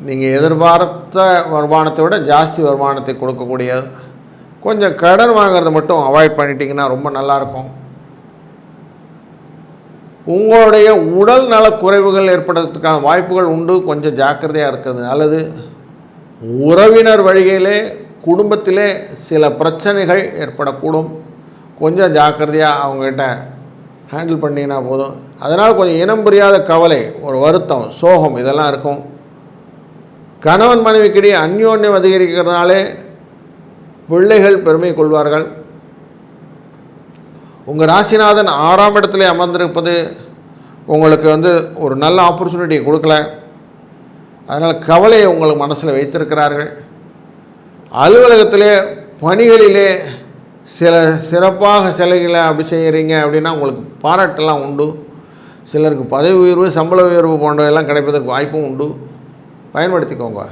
நீங்கள் எதிர்பார்த்த வருமானத்தை விட ஜாஸ்தி வருமானத்தை கொடுக்கக்கூடிய கொஞ்சம் கடன் வாங்கிறத மட்டும் அவாய்ட் பண்ணிட்டீங்கன்னா ரொம்ப நல்லாயிருக்கும். உங்களுடைய உடல் நல குறைவுகள் ஏற்படுறதுக்கான வாய்ப்புகள் உண்டு. கொஞ்சம் ஜாக்கிரதையாக இருக்கிறது நல்லது. உறவினர் வழியிலே குடும்பத்திலே சில பிரச்சனைகள் ஏற்படக்கூடும். கொஞ்சம் ஜாக்கிரதையாக அவங்ககிட்ட ஹேண்டில் பண்ணிங்கன்னா போதும். அதனால் கொஞ்சம் இனம் புரியாத கவலை, ஒரு வருத்தம், சோகம் இதெல்லாம் இருக்கும். கணவன் மனைவிக்கிடையே அந்யோன்யம் அதிகரிக்கிறதுனாலே பிள்ளைகள் பெருமை கொள்வார்கள். உங்கள் ராசிநாதன் 6ஆம் இடத்துல அமர்ந்திருப்பது உங்களுக்கு ஒரு நல்ல ஆப்பர்ச்சுனிட்டி கொடுக்கல. அதனால் கவலையை உங்களுக்கு மனசில் வைத்திருக்கிறார்கள். அலுவலகத்திலே பணிகளிலே சில சிறப்பாக சிலைகளை அப்படி செய்கிறீங்க அப்படின்னா உங்களுக்கு பாராட்டெல்லாம் உண்டு. சிலருக்கு பதவி உயர்வு சம்பள உயர்வு போன்றவெல்லாம் கிடைப்பதற்கு வாய்ப்பும் உண்டு. பயன்படுத்திக்கோங்க.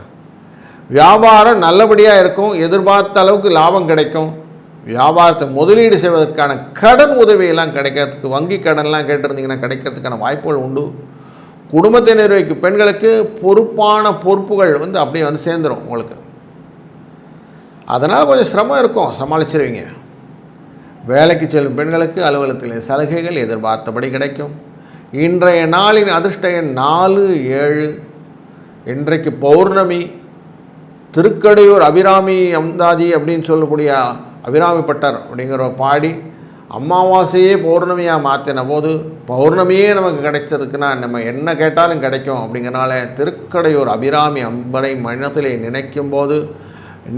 வியாபாரம் நல்லபடியாக இருக்கும். எதிர்பார்த்த அளவுக்கு லாபம் கிடைக்கும். வியாபாரத்தை முதலீடு செய்வதற்கான கடன் உதவியெல்லாம் கிடைக்கிறதுக்கு வங்கி கடன்லாம் கேட்டிருந்தீங்கன்னா கிடைக்கிறதுக்கான வாய்ப்புகள் உண்டு. குடும்பத்தை நிர்வகிக்கும் பெண்களுக்கு பொறுப்பான பொறுப்புகள் அப்படியே சேர்ந்துடும் உங்களுக்கு. அதனால் கொஞ்சம் சிரமம் இருக்கும், சமாளிச்சிருவீங்க. வேலைக்கு செல்லும் பெண்களுக்கு அலுவலகத்தில் சலுகைகள் எதிர்பார்த்தபடி கிடைக்கும். இன்றைய நாளின் அதிர்ஷ்ட எண் 4, 7. இன்றைக்கு பௌர்ணமி. திருக்கடையூர் அபிராமி அம்தாதி அப்படின்னு சொல்லக்கூடிய அபிராமி பட்டர் அப்படிங்கிற பாடி அமாவாசையே பௌர்ணமியாக மாற்றின போது பௌர்ணமியே நமக்கு கிடைச்சதுக்குன்னா நம்ம என்ன கேட்டாலும் கிடைக்கும். அப்படிங்கிறனால திருக்கடையூர் அபிராமி அம்பனை மனத்திலே நினைக்கும் போது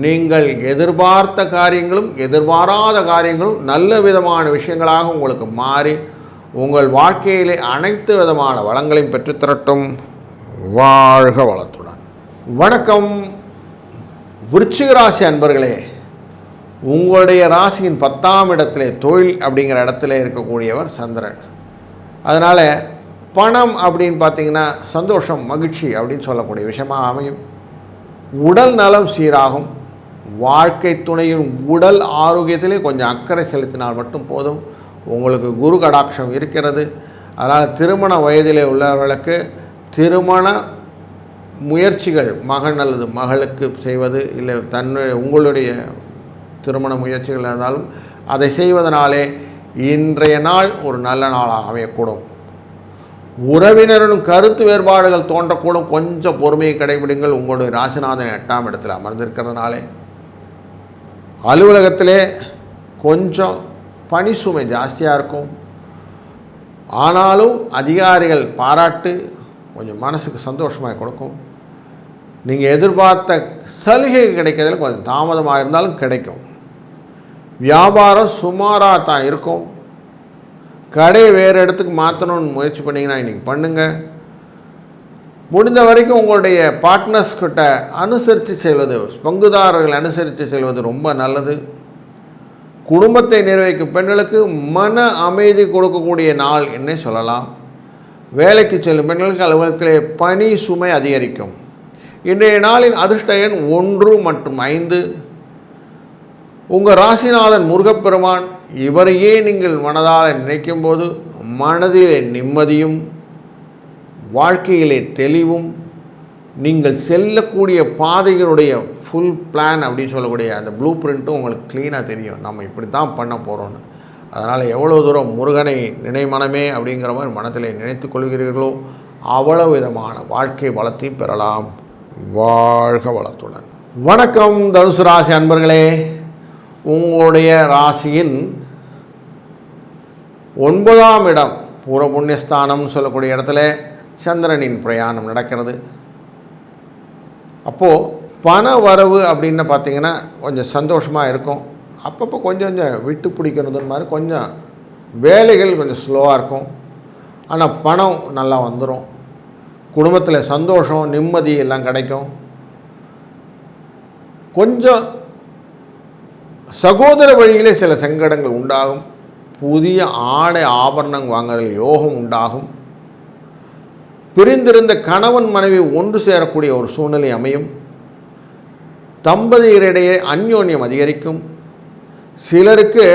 நீங்கள் எதிர்பார்த்த காரியங்களும் எதிர்பாராத காரியங்களும் நல்ல விதமான விஷயங்களாக உங்களுக்கு மாறி உங்கள் வாழ்க்கையிலே அனைத்து விதமான வளங்களையும் பெற்றுத்தரட்டும். வாழ்க வளத்துடன். வணக்கம் விருச்சிக ராசி அன்பர்களே. உங்களுடைய ராசியின் 10ஆம் இடத்திலே தொழில் அப்படிங்கிற இடத்துல இருக்கக்கூடியவர் சந்திரன். அதனால் பணம் அப்படின்னு பார்த்திங்கன்னா சந்தோஷம் மகிழ்ச்சி அப்படின்னு சொல்லக்கூடிய விஷயமாக அமையும். உடல் நலம் சீராகும். வாழ்க்கை துணையின் உடல் ஆரோக்கியத்திலே கொஞ்சம் அக்கறை செலுத்தினால் மட்டும் போதும். உங்களுக்கு குரு கடாட்சம் இருக்கிறது. அதனால் திருமண வயதிலே உள்ளவர்களுக்கு திருமண முயற்சிகள் மகன் அல்லது மகளுக்கு செய்வது இல்லை உங்களுடைய திருமண முயற்சிகள் இருந்தாலும் அதை செய்வதனாலே இன்றைய நாள் ஒரு நல்ல நாளாக அமையக்கூடும். உறவினரின் கருத்து வேறுபாடுகள் தோன்றக்கூடும். கொஞ்சம் பொறுமையை கடைபிடிங்கள். உங்களுடைய ராசிநாதன் 8ஆம் இடத்தில் அமர்ந்திருக்கிறதுனாலே அலுவலகத்திலே கொஞ்சம் பணி சுமை ஜாஸ்தியாக இருக்கும். ஆனாலும் அதிகாரிகள் பாராட்டு கொஞ்சம் மனசுக்கு சந்தோஷமாக கொடுக்கும். நீங்கள் எதிர்பார்த்த சலுகை கிடைக்கிறதுல கொஞ்சம் தாமதமாக இருந்தாலும் கிடைக்கும். வியாபாரம் சுமாராக தான் இருக்கும். கடையை வேறு இடத்துக்கு மாற்றணும்னு முயற்சி பண்ணிங்கன்னா இன்றைக்கி பண்ணுங்கள். முடிந்த வரைக்கும் உங்களுடைய பார்ட்னர்ஸ் கிட்ட அனுசரித்து செல்வது, பங்குதாரர்கள் அனுசரித்து செல்வது ரொம்ப நல்லது. குடும்பத்தை நிர்வகிக்கும் பெண்களுக்கு மன அமைதி கொடுக்கக்கூடிய நாள் என்னே சொல்லலாம். வேலைக்கு செல்லும் பெண்களுக்கு அலுவலகத்திலே பணி சுமை அதிகரிக்கும். இன்றைய நாளின் அதிர்ஷ்ட எண் 1 மற்றும் 5. உங்கள் ராசிநாதன் முருகப்பெருமான், இவரையே நீங்கள் மனதால் நினைக்கும் போது மனதிலே நிம்மதியும் வாழ்க்கையிலே தெளிவும், நீங்கள் செல்லக்கூடிய பாதைகளுடைய ஃபுல் பிளான் அப்படின்னு சொல்லக்கூடிய அந்த ப்ளூ பிரிண்ட்டும் உங்களுக்கு க்ளீனாக தெரியும். நம்ம இப்படி தான் பண்ண போகிறோன்னு. அதனால் எவ்வளோ தூரம் முருகனை நினைமனமே அப்படிங்கிற மாதிரி மனத்தில் நினைத்து கொள்கிறீர்களோ அவ்வளவு விதமான வாழ்க்கை வளத்தையும் பெறலாம். வாழ்க வளத்துடன். வணக்கம் தனுசு ராசி அன்பர்களே. உங்களுடைய ராசியின் 9ஆம் இடம் பூர்வ புண்ணியஸ்தானம்னு சொல்லக்கூடிய இடத்துல சந்திரனின் பிரயாணம் நடக்கிறது. அப்போது பண வரவு அப்படின்னு பார்த்திங்கன்னா கொஞ்சம் சந்தோஷமாக இருக்கும். அப்பப்போ கொஞ்சம் கொஞ்சம் விட்டு பிடிக்கிறதுன்னு மாதிரி கொஞ்சம் வேலைகள் கொஞ்சம் ஸ்லோவாக இருக்கும். ஆனால் பணம் நல்லா வந்துடும். குடும்பத்தில் சந்தோஷம் நிம்மதி எல்லாம் கிடைக்கும். கொஞ்சம் சகோதர வழியிலே சில சங்கடங்கள் உண்டாகும். புதிய ஆடை ஆபரணம் வாங்குவதில் யோகம் உண்டாகும். பிரிந்திருந்த கணவன் மனைவி ஒன்று சேரக்கூடிய ஒரு சூழ்நிலை அமையும். தம்பதியரிடையே அந்யோன்யம் அதிகரிக்கும். சிலருக்கு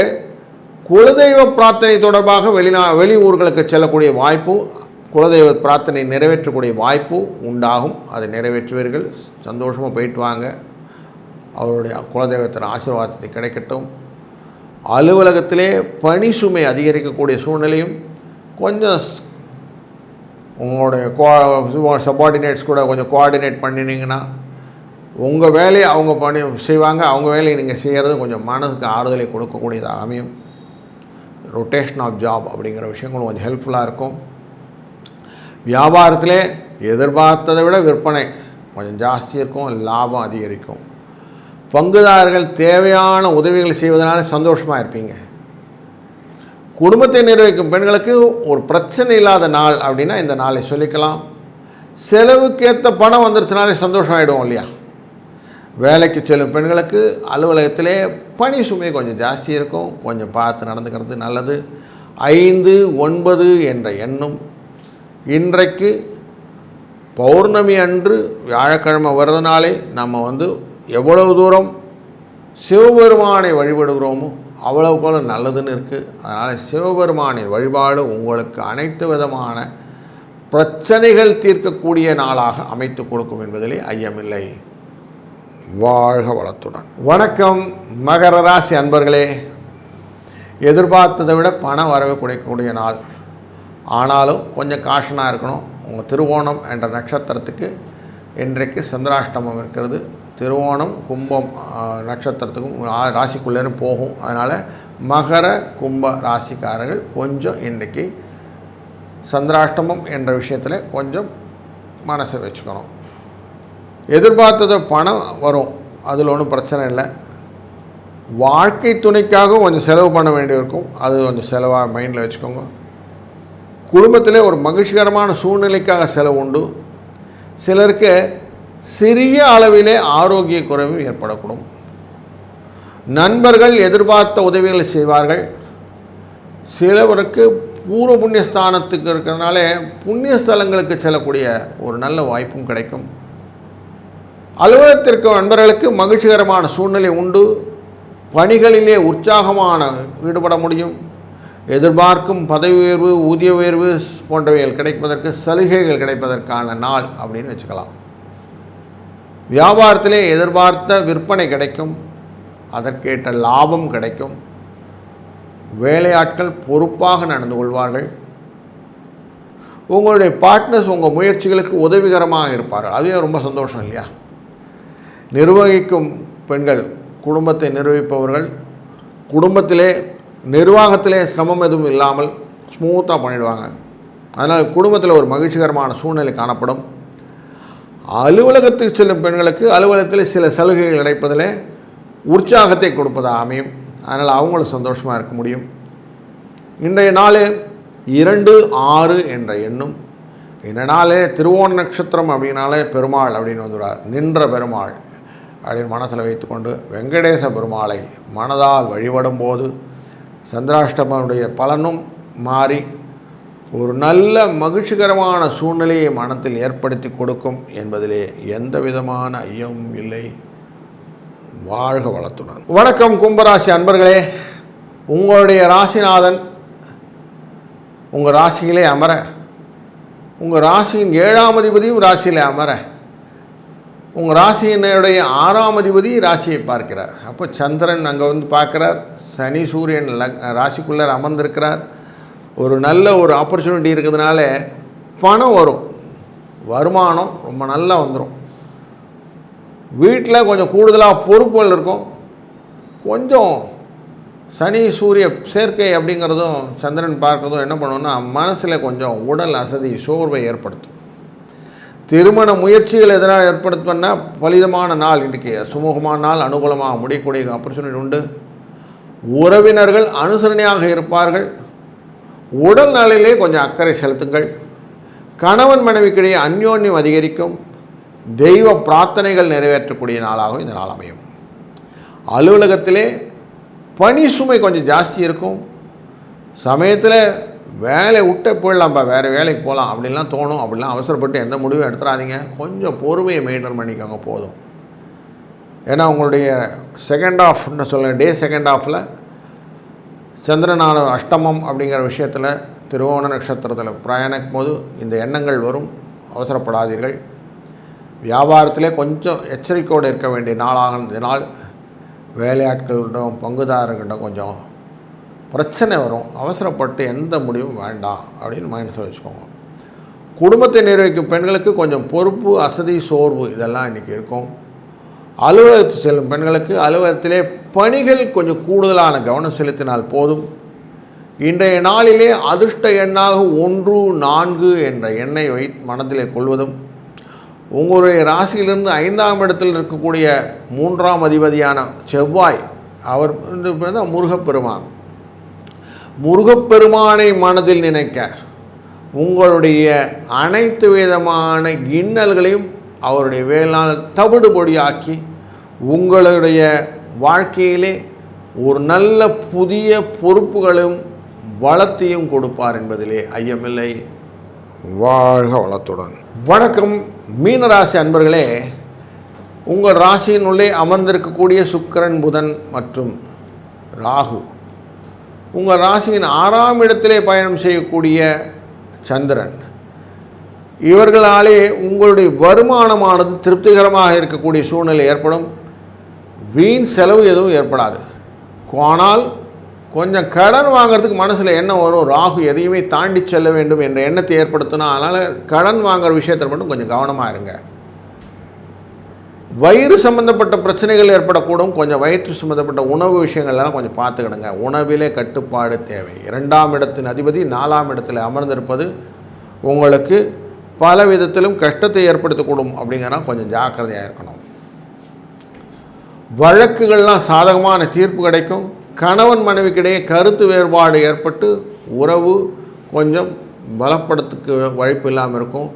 குலதெய்வ பிரார்த்தனை தொடர்பாக வெளி ஊர்களுக்கு செல்லக்கூடிய வாய்ப்பு, குலதெய்வ பிரார்த்தனை நிறைவேற்றக்கூடிய வாய்ப்பு உண்டாகும். அதை நிறைவேற்றுவீர்கள். சந்தோஷமாக போயிட்டு வாங்க. அவருடைய குலதெய்வத்தின் ஆசீர்வாதத்தை கிடைக்கட்டும். அலுவலகத்திலே பணி சுமை அதிகரிக்கக்கூடிய சூழ்நிலையும், கொஞ்சம் உங்களுடைய சப்பார்டினேட்ஸ் கூட கொஞ்சம் கோஆர்டினேட் பண்ணினீங்கன்னா உங்கள் வேலையை அவங்க பண்ணி செய்வாங்க. அவங்க வேலையை நீங்கள் செய்கிறது கொஞ்சம் மனதுக்கு ஆறுதலை கொடுக்கக்கூடியதாக அமையும். ரொட்டேஷன் ஆஃப் ஜாப் அப்படிங்கிற விஷயங்களும் கொஞ்சம் ஹெல்ப்ஃபுல்லாக இருக்கும். வியாபாரத்திலே எதிர்பார்த்ததை விட விற்பனை கொஞ்சம் ஜாஸ்தி இருக்கும். லாபம் அதிகரிக்கும். பங்குதாரர்கள் தேவையான உதவிகளை செய்வதனால சந்தோஷமாக இருப்பீங்க. குடும்பத்தை நிர்வகிக்கும் பெண்களுக்கு ஒரு பிரச்சனை இல்லாத நாள் அப்படின்னா இந்த நாளை சொல்லிக்கலாம். செலவுக்கேற்ற பணம் வந்துருச்சுனாலே சந்தோஷம் ஆகிடும் இல்லையா. வேலைக்கு செல்லும் பெண்களுக்கு அலுவலகத்திலே பணி சுமை கொஞ்சம் ஜாஸ்தி இருக்கும். கொஞ்சம் பார்த்து நடந்துக்கிறது நல்லது. 5, 9 என்ற எண்ணும் இன்றைக்கு பௌர்ணமி அன்று வியாழக்கிழமை வர்றதுனாலே நம்ம எவ்வளவு தூரம் சிவபெருமானை வழிபடுகிறோமோ அவ்வளவுக்கு நல்லதுன்னு இருக்குது. அதனால் சிவபெருமானின் வழிபாடு உங்களுக்கு அனைத்து விதமான பிரச்சனைகள் தீர்க்கக்கூடிய நாளாக அமைத்து கொடுக்கும் என்பதிலே ஐயமில்லை. வாழ்க வளத்துடன். வணக்கம் மகர ராசி அன்பர்களே. எதிர்பார்த்ததை விட பண வரவு கிடைக்கக்கூடிய நாள். ஆனாலும் கொஞ்சம் காஷனாக இருக்கணும். உங்கள் திருவோணம் என்ற நட்சத்திரத்துக்கு இன்றைக்கு சந்திராஷ்டமம் இருக்கிறது. திருவோணம் கும்பம் நட்சத்திரத்துக்கும் ராசிக்குள்ளேன்னு போகும். அதனால் மகர கும்ப ராசிக்காரர்கள் கொஞ்சம் இன்றைக்கி சந்திராஷ்டமம் என்ற விஷயத்தில் கொஞ்சம் மனசை வச்சுக்கணும். எதிர்பார்த்ததை பணம் வரும், அதில் ஒன்றும் பிரச்சனை இல்லை. வாழ்க்கை துணைக்காக கொஞ்சம் செலவு பண்ண வேண்டியிருக்கும். அது கொஞ்சம் செலவாக மைண்டில் வச்சுக்கோங்க. குடும்பத்தில் ஒரு மகிழ்ச்சிகரமான சூழ்நிலைக்காக செலவு உண்டு. சிலருக்கு சிறிய அளவிலே ஆரோக்கிய குறைவும் ஏற்படக்கூடும். நண்பர்கள் எதிர்பார்த்த உதவிகளை செய்வார்கள். சிலவருக்கு பூர்வ புண்ணியஸ்தானத்துக்கு இருக்கிறதுனால புண்ணிய ஸ்தலங்களுக்கு செல்லக்கூடிய ஒரு நல்ல வாய்ப்பும் கிடைக்கும். அலுவலகத்திற்கு நண்பர்களுக்கு மகிழ்ச்சிகரமான சூழ்நிலை உண்டு. பணிகளிலே உற்சாகமான ஈடுபட முடியும். எதிர்பார்க்கும் பதவி உயர்வு, ஊதிய உயர்வு போன்றவைகள் கிடைப்பதற்கு, சலுகைகள் கிடைப்பதற்கான நாள் அப்படின்னு வச்சுக்கலாம். வியாபாரத்திலே எதிர்பார்த்த விற்பனை கிடைக்கும். அதற்கேற்ற லாபம் கிடைக்கும். வேலையாட்கள் பொறுப்பாக நடந்து கொள்வார்கள். உங்களுடைய பார்ட்னர்ஸ் உங்கள் முயற்சிகளுக்கு உதவிகரமாக இருப்பார்கள். அதுவே ரொம்ப சந்தோஷம் இல்லையா. நிர்வகிக்கும் பெண்கள், குடும்பத்தை நிர்வகிப்பவர்கள் குடும்பத்திலே நிர்வாகத்திலே சிரமம் எதுவும் இல்லாமல் ஸ்மூத்தாக பண்ணிடுவாங்க. அதனால் குடும்பத்தில் ஒரு மகிழ்ச்சிகரமான சூழ்நிலை காணப்படும். அலுவலகத்துக்கு செல்லும் பெண்களுக்கு அலுவலகத்தில் சில சலுகைகள் கிடைப்பதில் உற்சாகத்தை கொடுப்பதாக அமையும். அதனால் அவங்களும் சந்தோஷமாக இருக்க முடியும். இன்றைய நாள் 2-6 என்ற எண்ணும். இந்த நாளே திருவோண நட்சத்திரம் அப்படின்னாலே பெருமாள் அப்படின்னு வந்துடுவார். நின்ற பெருமாள் அப்படின்னு மனசில் வைத்துக்கொண்டு வெங்கடேச பெருமாளை மனதால் வழிபடும் போது சந்திராஷ்டமனுடைய பலனும் மாறி ஒரு நல்ல மகிழ்ச்சிகரமான சூழ்நிலையை மனத்தில் ஏற்படுத்தி கொடுக்கும் என்பதிலே எந்த விதமான ஐயமும் இல்லை. வாழ்க வளத்துடன். வணக்கம் கும்பராசி அன்பர்களே. உங்களுடைய ராசிநாதன் உங்கள் ராசியிலே அமர, உங்கள் ராசியின் 7ஆம் அதிபதியும் ராசியிலே அமர, உங்கள் ராசியினுடைய 6ஆம் அதிபதி ராசியை பார்க்கிறார். அப்போ சந்திரன் அங்கே வந்து பார்க்குறார், சனி சூரியன் ராசிக்குள்ளே அமர்ந்திருக்கிறார். ஒரு நல்ல ஒரு ஆப்பர்ச்சுனிட்டி இருக்கிறதுனால பணம் வரும், வருமானம் ரொம்ப நல்லா வந்துடும். வீட்டில் கொஞ்சம் கூடுதலாக பொறுப்புகள் இருக்கும். கொஞ்சம் சனி சூரிய சேர்க்கை அப்படிங்கிறதும் சந்திரன் பார்க்கறதும் என்ன பண்ணுவோம்னா மனசில் கொஞ்சம் உடல் அசதி சோர்வை ஏற்படுத்தும். திருமண முயற்சிகள் எதனால் ஏற்படுத்தும்னா பலிதமான நாள், இன்றைக்கி சுமூகமான நாள், அனுகூலமாக முடியக்கூடிய ஆப்பர்ச்சுனிட்டி உண்டு. உறவினர்கள் அனுசரணையாக இருப்பார்கள். உடல் நலையிலே கொஞ்சம் அக்கறை செலுத்துங்கள். கணவன் மனைவிக்கிடையே அந்யோன்யம் அதிகரிக்கும். தெய்வ பிரார்த்தனைகள் நிறைவேற்றக்கூடிய நாளாகவும் இந்த நாள் அமையும். அலுவலகத்திலே பணி சுமை கொஞ்சம் ஜாஸ்தி இருக்கும். சமயத்தில் வேலை விட்டு போயிடலாம்ப்பா, வேறு வேலைக்கு போகலாம் அப்படின்லாம் தோணும். அப்படிலாம் அவசரப்பட்டு எந்த முடிவும் எடுத்துடாதீங்க. கொஞ்சம் பொறுமையை மெயின்டைன் பண்ணிக்கோங்க போதும். ஏன்னா உங்களுடைய செகண்ட் ஆஃப்னு சொல்ல டே செகண்ட் ஆஃபில் சந்திரனான அஷ்டமம் அப்படிங்கிற விஷயத்தில் திருவோண நட்சத்திரத்தில் பிரயாணிக்கும் போது இந்த எண்ணங்கள் வரும். அவசரப்படாதீர்கள். வியாபாரத்திலே கொஞ்சம் எச்சரிக்கையோடு இருக்க வேண்டிய நாளாக நாள். வேலையாட்களிடம் பங்குதாரர்கிட்ட கொஞ்சம் பிரச்சனை வரும். அவசரப்பட்டு எந்த முடிவும் வேண்டாம் அப்படின்னு மைண்ட்ஸில் வச்சுக்கோங்க. குடும்பத்தை நிர்வகிக்கும் பெண்களுக்கு கொஞ்சம் பொறுப்பு அசதி சோர்வு இதெல்லாம் இன்றைக்கி இருக்கும். அலுவலகத்தில் செல்லும் பெண்களுக்கு அலுவலகத்திலே பணிகள் கொஞ்சம் கூடுதலான கவனம் செலுத்தினால் போதும். இன்றைய நாளிலே அதிர்ஷ்ட எண்ணாக 1-4 என்ற எண்ணை மனதிலே கொள்வதும், உங்களுடைய ராசியிலிருந்து 5ஆம் இடத்தில் இருக்கக்கூடிய 3ஆம் அதிபதியான செவ்வாய், அவர் முருகப்பெருமான், முருகப்பெருமானை மனதில் நினைக்க உங்களுடைய அனைத்து விதமான இன்னல்களையும் அவருடைய வேளாண் தவிடுபொடியாக்கி உங்களுடைய வாழ்க்கையிலே ஒரு நல்ல புதிய பொறுப்புகளும் வளத்தையும் கொடுப்பார் என்பதிலே ஐயமில்லை. வாழ்க வளத்துடன். வணக்கம் மீனராசி அன்பர்களே. உங்கள் ராசியினுள்ளே அமர்ந்திருக்கக்கூடிய சுக்கிரன், புதன் மற்றும் ராகு, உங்கள் ராசியின் 6ஆம் இடத்திலே பயணம் செய்யக்கூடிய சந்திரன், இவர்களாலே உங்களுடைய வருமானமானது திருப்திகரமாக இருக்கக்கூடிய சூழ்நிலை ஏற்படும். வீண் செலவு எதுவும் ஏற்படாது. ஆனால் கொஞ்சம் கடன் வாங்கிறதுக்கு மனசில் எண்ணம் வரும். ராகு எதையுமே தாண்டி செல்ல வேண்டும் என்ற எண்ணத்தை ஏற்படுத்தணும். அதனால் கடன் வாங்குகிற விஷயத்தில் மட்டும் கொஞ்சம் கவனமாக இருங்க. வயிறு சம்மந்தப்பட்ட பிரச்சனைகள் ஏற்படக்கூடும். கொஞ்சம் வயிற்று சம்மந்தப்பட்ட உணவு விஷயங்கள்லாம் கொஞ்சம் பார்த்துக்கிடுங்க. உணவிலே கட்டுப்பாடு தேவை. 2ஆம் இடத்தின் அதிபதி 4ஆம் இடத்தில் அமர்ந்திருப்பது உங்களுக்கு பல விதத்திலும் கஷ்டத்தை ஏற்படுத்தக்கூடும். அப்படிங்கிறனா கொஞ்சம் ஜாக்கிரதையாக இருக்கணும். வழக்குகள்லாம் சாதகமான தீர்ப்பு கிடைக்கும். கணவன் மனைவிக்கிடையே கருத்து வேறுபாடு ஏற்பட்டு உறவு கொஞ்சம் பலப்படுத்துக்கு வாய்ப்பு இல்லாமல் இருக்கும்.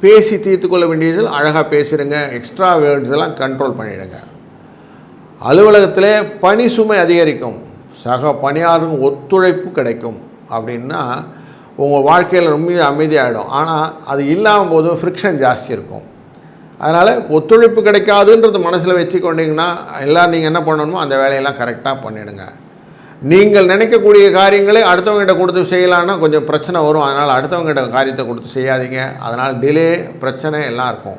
பேசி தீர்த்து கொள்ள வேண்டியதில் அழகாக பேசிடுங்க. எக்ஸ்ட்ரா வேர்ட்ஸ் எல்லாம் கண்ட்ரோல் பண்ணிவிடுங்க. அலுவலகத்திலே பணி சுமை அதிகரிக்கும். சக பணியாளர்கள் ஒத்துழைப்பு கிடைக்கும். அப்படின்னா உங்கள் வாழ்க்கையில் ரொம்ப அமைதியாகிடும். ஆனால் அது இல்லாமல் போதும் ஃப்ரிக்ஷன் ஜாஸ்தி இருக்கும். அதனால் ஒத்துழைப்பு கிடைக்காதுன்றது மனசில் வச்சு கொண்டீங்கன்னா எல்லாம் நீங்கள் என்ன பண்ணணுமோ அந்த வேலையெல்லாம் கரெக்டாக பண்ணிவிடுங்க. நீங்கள் நினைக்கக்கூடிய காரியங்களை அடுத்தவங்ககிட்ட கொடுத்து செய்யலான்னா கொஞ்சம் பிரச்சனை வரும். அதனால் அடுத்தவங்ககிட்ட காரியத்தை கொடுத்து செய்யாதீங்க. அதனால் டிலே பிரச்சனை எல்லாம் இருக்கும்.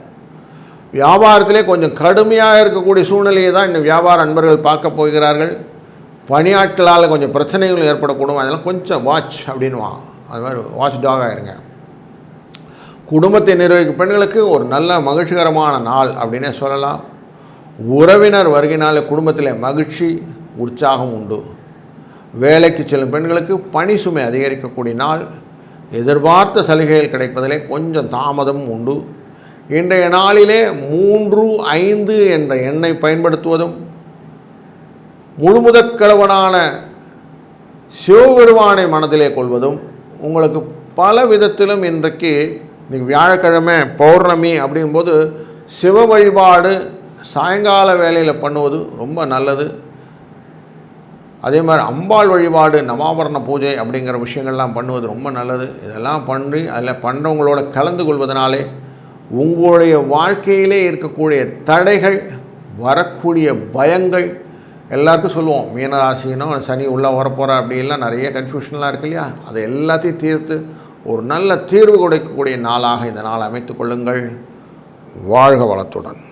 வியாபாரத்திலே கொஞ்சம் கடுமையாக இருக்கக்கூடிய சூழ்நிலையை தான் இந்த வியாபார அன்பர்கள் பார்க்க போகிறார்கள். பணியாட்களால் கொஞ்சம் பிரச்சனைகள் ஏற்படக்கூடும். அதனால் கொஞ்சம் வாட்ச் அப்படின்வான். அது மாதிரி வாட்ச் டாகாக இருங்க. குடும்பத்தை நிர்வகிக்கும் பெண்களுக்கு ஒரு நல்ல மகிழ்ச்சிகரமான நாள் அப்படின்னே சொல்லலாம். உறவினர் வருகையினால குடும்பத்தில் மகிழ்ச்சி உற்சாகம் உண்டு. வேலைக்கு செல்லும் பெண்களுக்கு பணி சுமை அதிகரிக்கக்கூடிய நாள். எதிர்பார்த்த சலுகைகள் கிடைப்பதிலே கொஞ்சம் தாமதம் உண்டு. இன்றைய நாளிலே 3-5 என்ற எண்ணை பயன்படுத்துவதும் முழுமுதற்கிழவனான சிவபெருமானை மனதிலே கொள்வதும் உங்களுக்கு பல விதத்திலும் இன்றைக்கு வியாழக்கிழமை பௌர்ணமி அப்படிங்கும்போது சிவ வழிபாடு சாயங்கால வேளையில் பண்ணுவது ரொம்ப நல்லது. அதே மாதிரி அம்பாள் வழிபாடு நவாபரண பூஜை அப்படிங்கிற விஷயங்கள்லாம் பண்ணுவது ரொம்ப நல்லது. இதெல்லாம் பண்ணி அதில் பண்ணுறவங்களோட கலந்து கொள்வதனாலே உங்களுடைய வாழ்க்கையிலே இருக்கக்கூடிய தடைகள், வரக்கூடிய பயங்கள், எல்லாருக்கும் சொல்லுவோம் மீனராசினோ சனி உள்ளே வரப்போகிற அப்படின்லாம் நிறைய கன்ஃபியூஷன்லாம் இருக்கு இல்லையா, அதை எல்லாத்தையும் தீர்த்து ஒரு நல்ல தீர்வு கொடுக்கக்கூடிய நாளாக இந்த நாள் அமைத்து கொள்ளுங்கள். வாழ்க வளத்துடன்.